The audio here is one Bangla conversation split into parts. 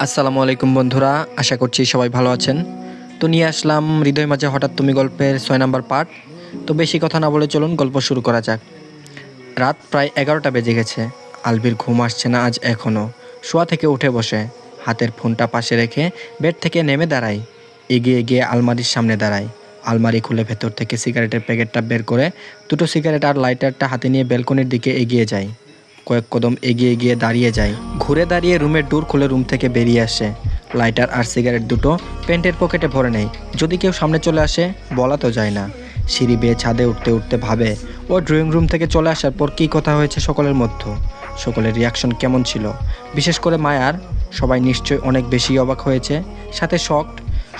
আসসালামু আলাইকুম বন্ধুরা, আশা করছি সবাই ভালো আছেন। তো নিয়ে আসলাম হৃদয় মাঝে হঠাৎ তুমি গল্পের 6 নম্বর পার্ট। তো বেশি কথা না বলে চলুন গল্প শুরু করা যাক। রাত প্রায় 11টা বেজে গেছে। আলভির ঘুম আসছে না আজ এখনও। শোয়া থেকে উঠে বসে হাতের ফোনটা পাশে রেখে বেড থেকে নেমে দাঁড়ায়। এগিয়ে গিয়ে আলমারির সামনে দাঁড়ায়। আলমারি খুলে ভেতর থেকে সিগারেটের প্যাকেটটা বের করে দুটো সিগারেট আর লাইটারটা হাতে নিয়ে ব্যালকনির দিকে এগিয়ে যায়। কয়েক কদম এগিয়ে গিয়ে দাঁড়িয়ে যায়। ঘুরে দাঁড়িয়ে রুমের ডোর খুলে রুম থেকে বেরিয়ে আসে। লাইটার আর সিগারেট দুটো প্যান্টের পকেটে ভরে নেয়। যদি কেউ সামনে চলে আসে বলা তো যায় না। সিঁড়ি বেয়ে ছাদে উঠতে উঠতে ভাবে ও ড্রয়িং রুম থেকে চলে আসার পর কী কথা হয়েছে সকলের মধ্যে। সকলের রিয়াকশন কেমন ছিল, বিশেষ করে মায়ার। সবাই নিশ্চয়ই অনেক বেশি অবাক হয়েছে, সাথে শকড।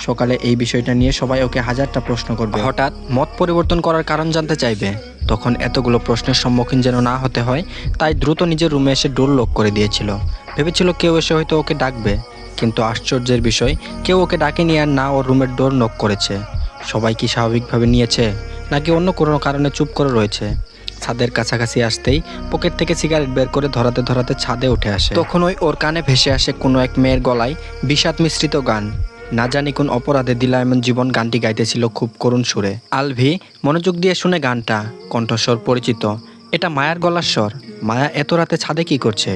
সকালে এই বিষয়টা নিয়ে সবাই ওকে হাজারটা প্রশ্ন করবে। হঠাৎ মত পরিবর্তন করার কারণ জানতে চাইবে। তখন এতগুলো প্রশ্নের সম্মুখীন যেন না হতে হয়, তাই দ্রুত নিজের রুমে এসে ডোর লক করে দিয়েছিল। ভেবেছিল কেউ এসে হয়তো ওকে ডাকবে, কিন্তু আশ্চর্যের বিষয় কেউ ওকে ডাকেনি, আর না ওর রুমের ডোর নক করেছে। সবাই কি স্বাভাবিকভাবে নিয়েছে, নাকি অন্য কোনো কারণে চুপ করে রয়েছে? ছাদের কাছাকাছি আসতেই পকেট থেকে সিগারেট বের করে ধরাতে ধরাতে ছাদে উঠে আসে। তখনই ওর কানে ভেসে আসে কোনো এক মেয়ের গলায় বিষাদ মিশ্রিত গান। না জানি কোন অপরাধে দিলা এমন জীবন গানটি গাইতেছিল খুব করুণ সুরে। আলভি মনোযোগ দিয়ে শুনে গানটা, কণ্ঠস্বর পরিচিত। এটা মায়ার গলার স্বর। মায়া এত রাতে ছাদে কি করছে,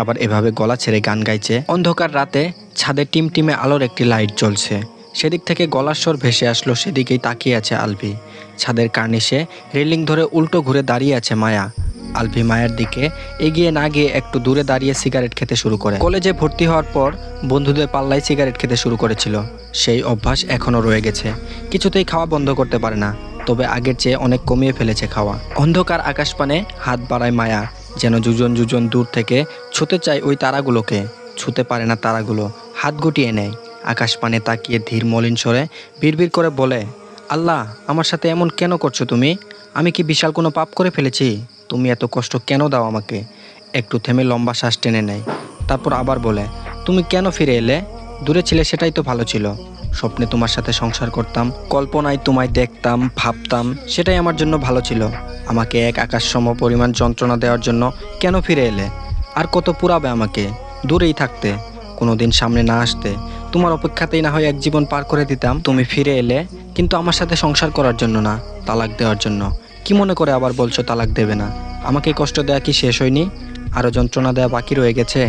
আবার এভাবে গলা ছেড়ে গান গাইছে? অন্ধকার রাতে ছাদে টিমটিমে আলোর একটি লাইট জ্বলছে। সেদিক থেকে গলার স্বর ভেসে আসলো, সেদিকেই তাকিয়ে আছে আলভি। ছাদের কার্নিশে রেলিং ধরে উল্টো ঘুরে দাঁড়িয়ে আছে মায়া। আলভি মায়ের দিকে এগিয়ে না গিয়ে একটু দূরে দাঁড়িয়ে সিগারেট খেতে শুরু করে। কলেজে ভর্তি হওয়ার পর বন্ধুদের পাল্লায় সিগারেট খেতে শুরু করেছিল। সেই অভ্যাস এখনও রয়ে গেছে। কিছুতেই খাওয়া বন্ধ করতে পারে না, তবে আগের চেয়ে অনেক কমিয়ে ফেলেছে খাওয়া। অন্ধকার আকাশপানে হাত বাড়ায় মায়া, যেন যুজন যুজন দূর থেকে ছুতে চায় ওই তারাগুলোকে। ছুতে পারে না তারাগুলো, হাত গুটিয়ে নেয়। আকাশপানে তাকিয়ে ধীর মলিন স্বরে বিড়বিড় করে বলে, আল্লাহ, আমার সাথে এমন কেন করছো তুমি? আমি কি বিশাল কোনো পাপ করে ফেলেছি? তুমি এত কষ্ট কেন দাও আমাকে? একটু থেমে লম্বা শ্বাস টেনে নেয়। তারপর আবার বলে, তুমি কেন ফিরে এলে? দূরে ছিলে সেটাই তো ভালো ছিল। স্বপ্নে তোমার সাথে সংসার করতাম, কল্পনায় তোমায় দেখতাম, ভাবতাম, সেটাই আমার জন্য ভালো ছিল। আমাকে এক আকাশ সম পরিমাণ যন্ত্রণা দেওয়ার জন্য কেন ফিরে এলে? আর কত পুরাবে আমাকে? দূরেই থাকতে, কোনোদিন সামনে না আসতে। তোমার অপেক্ষাতেই না হয় এক জীবন পার করে দিতাম। তুমি ফিরে এলে, কিন্তু আমার সাথে সংসার করার জন্য না, তালাক দেওয়ার জন্য। কি মনে করে আবার বলছো তালাক দেবে না? আমাকে কষ্ট দেওয়া কি শেষ হয়নি? আরও যন্ত্রণা দেওয়া বাকি রয়ে গেছে?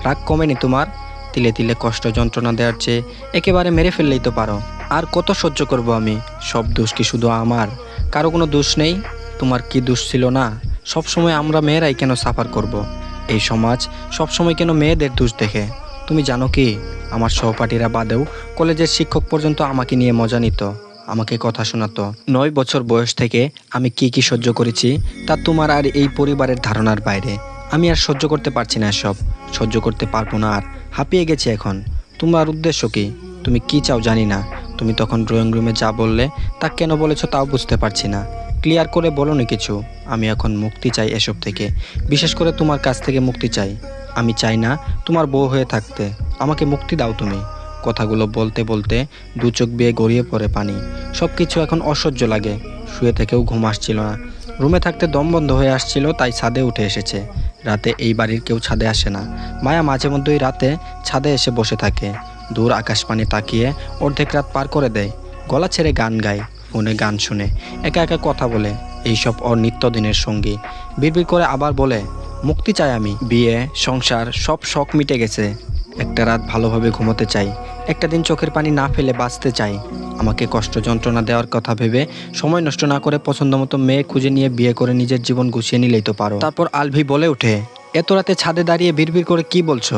রাগ কমেনি তোমার? তিলে তিলে কষ্ট যন্ত্রণা দেওয়ার চেয়ে একেবারে মেরে ফেললেই তো পারো। আর কত সহ্য করব আমি? সব দোষ কি শুধু আমার? কারো কোনো দোষ নেই? তোমার কি দোষ ছিল না? সব সময় আমরা মেয়েরাই কেন সাফার করব? এই সমাজ সব সময় কেন মেয়েদের দোষ দেখে? তুমি জানো কি, আমার সহপাঠীরা বাদেও কলেজের শিক্ষক পর্যন্ত আমাকে নিয়ে মজা নিত, আমাকে কথা শোনাতো। 9 বছর বয়স থেকে আমি কি কি সহ্য করেছি তা তোমার আর এই পরিবারের ধারণার বাইরে। আমি আর সহ্য করতে পারছি না, সব সহ্য করতে পারবো না আর। হাঁপিয়ে গেছি এখন। তোমার উদ্দেশ্য কি? তুমি কি চাও জানি না। তুমি তখন ড্রয়িং রুমে যা বললে তা কেন বলেছো তাও বুঝতে পারছি না। ক্লিয়ার করে বলো না কিছু। আমি এখন মুক্তি চাই এসব থেকে, বিশেষ করে তোমার কাছ থেকে মুক্তি চাই। আমি চাই না তোমার বউ হয়ে থাকতে। আমাকে মুক্তি দাও তুমি। কথাগুলো বলতে বলতে দু চোখ বেয়ে গড়িয়ে পড়ে পানি। সব কিছু এখন অসহ্য লাগে। শুয়ে থেকেও ঘুম আসছিল না। রুমে থাকতে দম বন্ধ হয়ে আসছিল, তাই ছাদে উঠে এসেছে। রাতে এই বাড়ির কেউ ছাদে আসে না। মায়া মাঝে মধ্যেই রাতে ছাদে এসে বসে থাকে। দূর আকাশপানে তাকিয়ে অর্ধেক রাত পার করে দেয়। গলা ছেড়ে গান গায়, ফোনে গান শুনে, একা একা কথা বলে। এইসব ওর নিত্যদিনের সঙ্গী। বিড়বিড় করে আবার বলে, মুক্তি চাই আমি। বিয়ে, সংসার, সব শখ মিটে গেছে। একটা রাত ভালোভাবে ঘুমোতে চাই। একটা দিন চোখের পানি না ফেলে বাঁচতে চাই। আমাকে কষ্ট যন্ত্রণা দেওয়ার কথা ভেবে সময় নষ্ট না করে পছন্দমতো মেয়ে খুঁজে নিয়ে বিয়ে করে নিজের জীবন গুছিয়ে নিলেই তো পারো। তারপর আলভি বলে ওঠে, এত রাতে ছাদে দাঁড়িয়ে বিড়বিড় করে কি বলছো?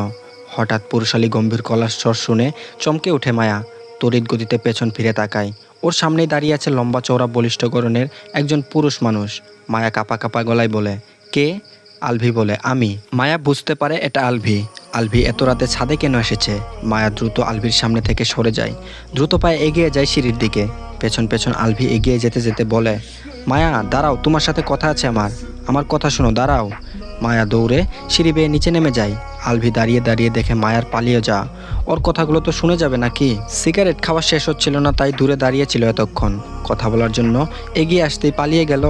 হঠাৎ পুরুষালী গম্ভীর গলার স্বর শুনে চমকে ওঠে মায়া। তড়িৎ গতিতে পেছন ফিরে তাকায়। ওর সামনেই দাঁড়িয়ে আছে লম্বা চওড়া বলিষ্ঠ গড়নের একজন পুরুষ মানুষ। মায়া কাঁপা কাঁপা গলায় বলে, কে? আলভি বলে, আমি। মায়া বুঝতে পারে এটা আলভি। আলভি এত রাতে ছাদে কেন এসেছে? মায়া দ্রুত আলভির সামনে থেকে সরে যায়। দ্রুত পায়ে এগিয়ে যায় সিঁড়ির দিকে। পেছন পেছন আলভি এগিয়ে যেতে যেতে বলে, মায়া দাঁড়াও, তোমার সাথে কথা আছে আমার। আমার কথা শোনো, দাঁড়াও। মায়া দৌড়ে সিঁড়ি বেয়ে নিচে নেমে যায়। আলভি দাঁড়িয়ে দাঁড়িয়ে দেখে মায়ার পালিয়ে যা। ওর কথাগুলো তো শুনে যাবে নাকি? সিগারেট খাওয়া শেষ হচ্ছিল না, তাই দূরে দাঁড়িয়েছিল এতক্ষণ। কথা বলার জন্য এগিয়ে আসতেই পালিয়ে গেল।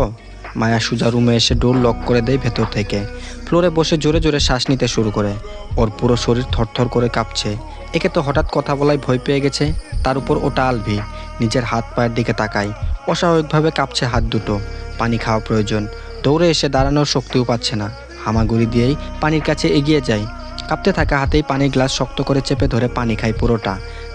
মায়া সোজা রুমে এসে ডোর লক করে দেয় ভেতর থেকে। ফ্লোরে বসে জোরে জোরে শ্বাস নিতে শুরু করে। ওর পুরো শরীর থরথর করে কাঁপছে। একে তো হঠাৎ কথা বলায় ভয় পেয়ে গেছে, তার উপর ওটা আলভি। নিজের হাত পায়ের দিকে তাকায়, অস্বাভাবিকভাবে কাঁপছে হাত দুটো। পানি খাওয়া প্রয়োজন। দৌড়ে এসে দাঁড়ানোর শক্তিও পাচ্ছে না। হামাগুড়ি দিয়েই পানির কাছে এগিয়ে যায়। কাঁপতে থাকা হাতেই পানির গ্লাস শক্ত করে চেপে ধরে পানি খায় পুরোটা।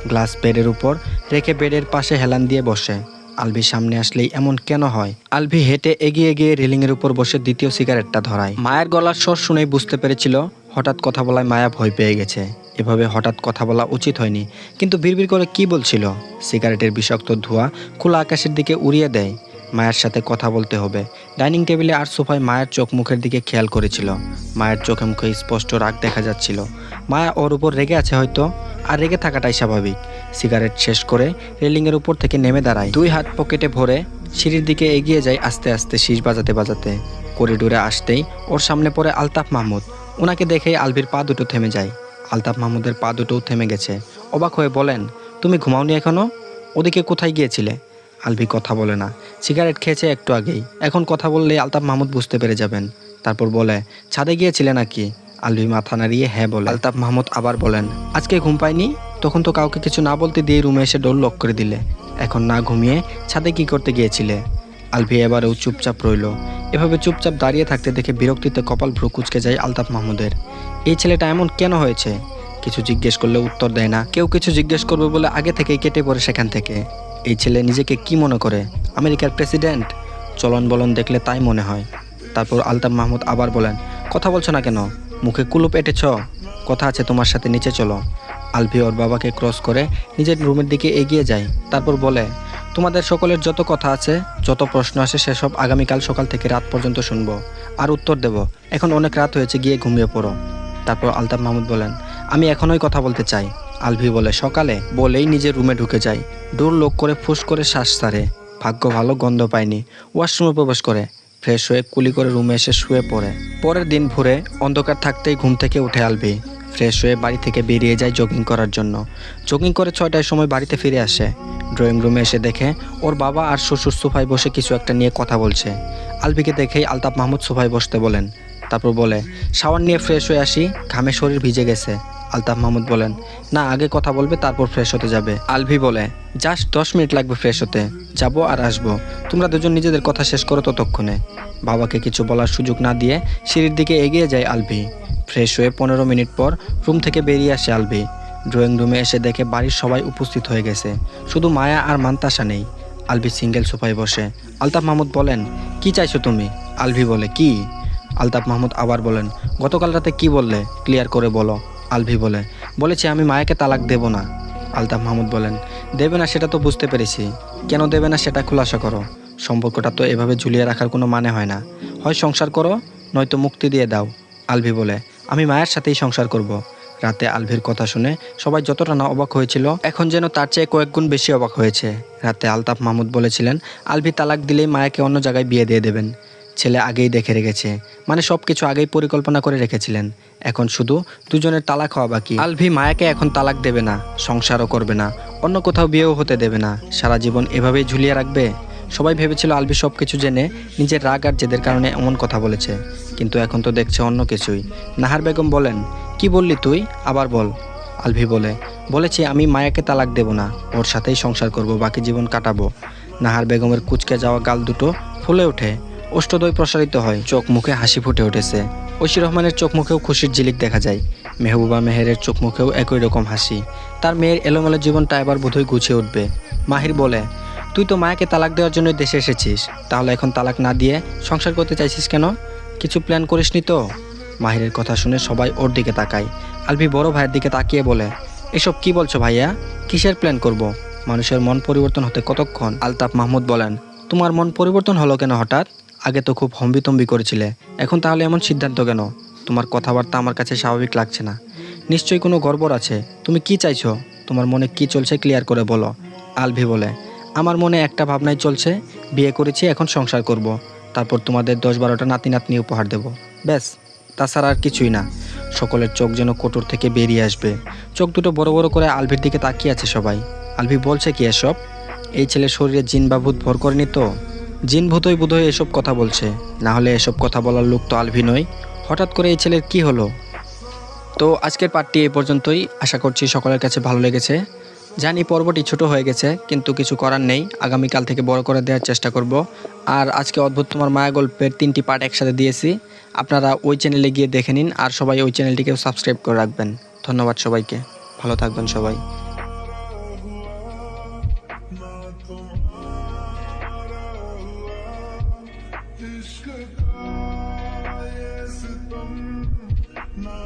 গ্লাস বেডের উপর রেখে বেডের পাশে হেলান দিয়ে বসে। আলভির সামনে আসলেই এমন কেন হয়? আলভি হেঁটে এগিয়ে গিয়ে রেলিংয়ের উপর বসে দ্বিতীয় সিগারেটটা ধরায়। মায়ের গলার স্বর শুনেই বুঝতে পেরেছিল হঠাৎ কথা বলায় মায়া ভয় পেয়ে গেছে। এভাবে হঠাৎ কথা বলা উচিত হয়নি, কিন্তু বিড়বিড় করে কি বলছিল? সিগারেটের বিষাক্ত ধোঁয়া খোলা আকাশের দিকে উড়িয়ে দেয়। মায়ের সাথে কথা বলতে হবে। ডাইনিং টেবিলে আর সোফায় মায়ের চোখ মুখের দিকে খেয়াল করেছিল। মায়ের চোখে মুখে স্পষ্ট রাগ দেখা যাচ্ছিল। মায়া ওর উপর রেগে আছে হয়তো, আর রেগে থাকাটাই স্বাভাবিক। সিগারেট শেষ করে রেলিংয়ের উপর থেকে নেমে দাঁড়ায়। দুই হাত পকেটে ভরে সিঁড়ির দিকে এগিয়ে যায় আস্তে আস্তে শীষ বাজাতে বাজাতে। করিডোরে আসতেই ওর সামনে পড়ে আলতাফ মাহমুদ। ওনাকে দেখেই আলভির পা দুটো থেমে যায়। আলতাফ মাহমুদের পা দুটোও থেমে গেছে। অবাক হয়ে বলেন, তুমি ঘুমাওনি এখনো? ওদিকে কোথায় গিয়েছিলে? আলভি কথা বলে না। সিগারেট খেয়েছে একটু আগেই। এখন কথা বললে আলতাফ মাহমুদ বুঝতে পেরে যাবেন। তারপর বলে, ছাদে গিয়েছিলে নাকি? আলভি মাথা নাড়িয়ে হ্যাঁ বলে। আলতাফ মাহমুদ আবার বলেন, আজকে ঘুম পাইনি? তখন তো কাউকে কিছু না বলতে দিয়ে রুমে এসে ডোর লক করে দিলে। এখন না ঘুমিয়ে ছাদে কি করতে গিয়েছিলে? আলভি এবারেও চুপচাপ রইল। এভাবে চুপচাপ দাঁড়িয়ে থাকতে দেখে বিরক্তিতে কপাল ভ্রু কুঁচকে যায় আলতাফ মাহমুদের। এই ছেলেটা এমন কেন হয়েছে? কিছু জিজ্ঞেস করলে উত্তর দেয় না। কেউ কিছু জিজ্ঞেস করবে বলে আগে থেকেই কেটে পড়ে সেখান থেকে। এই ছেলে নিজেকে কি মনে করে? আমেরিকার প্রেসিডেন্ট? চলন বলন দেখলে তাই মনে হয়। তারপর আলতাফ মাহমুদ আবার বলেন, কথা বলছো না কেন? মুখে কুলুপ এঁটেছ? কথা আছে তোমার সাথে, নিচে চলো। আলভি ওর বাবাকে ক্রস করে নিজের রুমের দিকে এগিয়ে যায়। তারপর বলে, তোমাদের সকলের যত কথা আছে, যত প্রশ্ন আসে সেসব আগামীকাল সকাল থেকে রাত পর্যন্ত শুনবো, আর উত্তর দেব। এখন অনেক রাত হয়েছে, গিয়ে ঘুমিয়ে পড়ো। তারপর আলতাফ মাহমুদ বলেন, আমি এখনই কথা বলতে চাই। আলভি বলে, সকালে? বলেই নিজের রুমে ঢুকে যায়। ডোর লক করে ফুস করে শ্বাস ছাড়ে। ভাগ্য ভালো গন্ধ পায়নি। ওয়াশরুমে প্রবেশ করে ফ্রেশ হয়ে কুলি করে রুমে এসে শুয়ে পড়ে। পরের দিন ভোরে অন্ধকার থাকতেই ঘুম থেকে উঠে আলভি। ফ্রেশ হয়ে বাড়ি থেকে বেরিয়ে যায় জগিং করার জন্য। জগিং করে 6টার সময় বাড়িতে ফিরে আসে। ড্রয়িং রুমে এসে দেখে ওর বাবা আর শ্বশুর সোফায় বসে কিছু একটা নিয়ে কথা বলছে। আলভিকে দেখেই আলতাফ মাহমুদ সোফায় বসতে বলেন। তারপর বলে, শাওয়ার নিয়ে ফ্রেশ হয়ে আসি, ঘামে শরীর ভিজে গেছে। আলতাফ মাহমুদ বলেন, না, আগে কথা বলবে তারপর ফ্রেশ হতে যাবে। আলভি বলে, জাস্ট 10 মিনিট লাগবে ফ্রেশ হতে, যাবো আর আসবো। তোমরা দুজন নিজেদের কথা শেষ করো ততক্ষণে। বাবাকে কিছু বলার সুযোগ না দিয়ে সিঁড়ির দিকে এগিয়ে যায় আলভি। ফ্রেশ হয়ে 15 মিনিট পর রুম থেকে বেরিয়ে আসে আলভি। ড্রয়িং রুমে এসে দেখে বাড়ির সবাই উপস্থিত হয়ে গেছে, শুধু মায়া আর মান্তাসা নেই। আলভি সিঙ্গেল সোফায় বসে। আলতাফ মাহমুদ বলেন, কি চাইছো তুমি? আলভি বলে, কি? আলতাফ মাহমুদ আবার বলেন, গতকাল রাতে কি বললে, ক্লিয়ার করে বলো। আলভি বলেছি আমি মায়াকে তালাক দেব না। আলতাফ মাহমুদ বলেন, দেবে না সেটা তো বুঝতে পেরেছি, কেন দেবে না সেটা খুলাসা করো। সম্পর্কটা তো এভাবে ঝুলিয়ে রাখার কোনো মানে হয় না। হয় সংসার করো, নয়তো মুক্তি দিয়ে দাও। আলভি বলে, আমি মায়ের সাথেই সংসার করব। রাতে আলভির কথা শুনে সবাই যতটা না অবাক হয়েছিল, এখন যেন তার চেয়ে কয়েক গুণ বেশি অবাক হয়েছে। রাতে আলতাফ মাহমুদ বলেছিলেন আলভি তালাক দিলেই মায়াকে অন্য জায়গায় বিয়ে দিয়ে দেবেন। ছেলে আগেই দেখে রেখেছে, মানে সব কিছু আগেই পরিকল্পনা করে রেখেছিলেন। এখন শুধু দুজনের তালাক হওয়া বাকি। আলভি মায়াকে এখন তালাক দেবে না, সংসারও করবে না, অন্য কোথাও বিয়েও হতে দেবে না। সারা জীবন এভাবেই ঝুলিয়ে রাখবে। সবাই ভেবেছিল আলভি সব কিছু জেনে নিজের রাগ আর জেদের কারণে এমন কথা বলেছে, কিন্তু এখন তো দেখছে অন্য কিছুই। নাহার বেগম বলেন, কি বললি তুই? আবার বল। আলভি বলেছি আমি মায়াকে তালাক দেব না, ওর সাথেই সংসার করব, বাকি জীবন কাটাবো। নাহার বেগমের কুঁচকে যাওয়া গাল দুটো ফুলে ওঠে, অষ্টদয় প্রসারিত হয়, চোখ মুখে হাসি ফুটে উঠেছে। ঐশী রহমানের চোখ মুখেও খুশির ঝিলিক দেখা যায়। মেহবুবা মেহেরের চোখ মুখেও একই রকম হাসি। তার মেয়ের এলোমেলো জীবনটা এবার বোধহয় গুছিয়ে উঠবে। মাহির বলে, তুই তো মায়াকে তালাক দেওয়ার জন্য দেশে এসেছিস, তাহলে এখন তালাক না দিয়ে সংসার করতে চাইছিস কেন? কিছু প্ল্যান করিসনি তো? মাহিরের কথা শুনে সবাই ওর দিকে তাকায়। আলভি বড় ভাইয়ের দিকে তাকিয়ে বলে, এসব কি বলছো ভাইয়া? কিসের প্ল্যান করব? মানুষের মন পরিবর্তন হতে কতক্ষণ? আলতাফ মাহমুদ বলেন, তোমার মন পরিবর্তন হলো কেন হঠাৎ? আগে তো খুব হম্বিতম্বি করেছিলে, এখন তাহলে এমন সিদ্ধান্ত কেন? তোমার কথাবার্তা আমার কাছে স্বাভাবিক লাগছে না। নিশ্চয়ই কোনো গড়বড় আছে। তুমি কি চাইছো? তোমার মনে কি চলছে ক্লিয়ার করে বলো। আলভি বলে, আমার মনে একটা ভাবনাই চলছে, বিয়ে করেছি, এখন সংসার করব, তারপর তোমাদের 10-12টা নাতি নাতনি উপহার দেব, ব্যাস। তাছাড়া আর কিছুই না। সকলের চোখ যেন কোটর থেকে বেরিয়ে আসবে। চোখ দুটো বড় বড় করে আলভির দিকে তাকিয়ে আছে সবাই। আলভি বলছে কি এসব? এই ছেলের শরীরে জিন বা ভূত ভর করেনি তো? জিন ভূতই বোধহয় এসব কথা বলছে, না হলে এসব কথা বলার লোক তো আলভি নয়। হঠাৎ করে এই ছেলের কি হলো? তো আজকের পার্টটি এই পর্যন্তই, আশা করছি সকলের কাছে ভালো লেগেছে। জানি পর্বটি ছোট হয়ে গেছে, কিন্তু কিছু করার নেই, আগামীকাল থেকে বড় করে দেওয়ার চেষ্টা করব। আর আজকে অদ্ভুত তোমার মায়া গল্পের 3টি পার্ট একসাথে দিয়েছি, আপনারা ওই চ্যানেলে গিয়ে দেখে নিন, আর সবাই ওই চ্যানেলটিকেও সাবস্ক্রাইব করে রাখবেন। ধন্যবাদ সবাইকে, ভালো থাকবেন সবাই। इश्क का ये सितम ना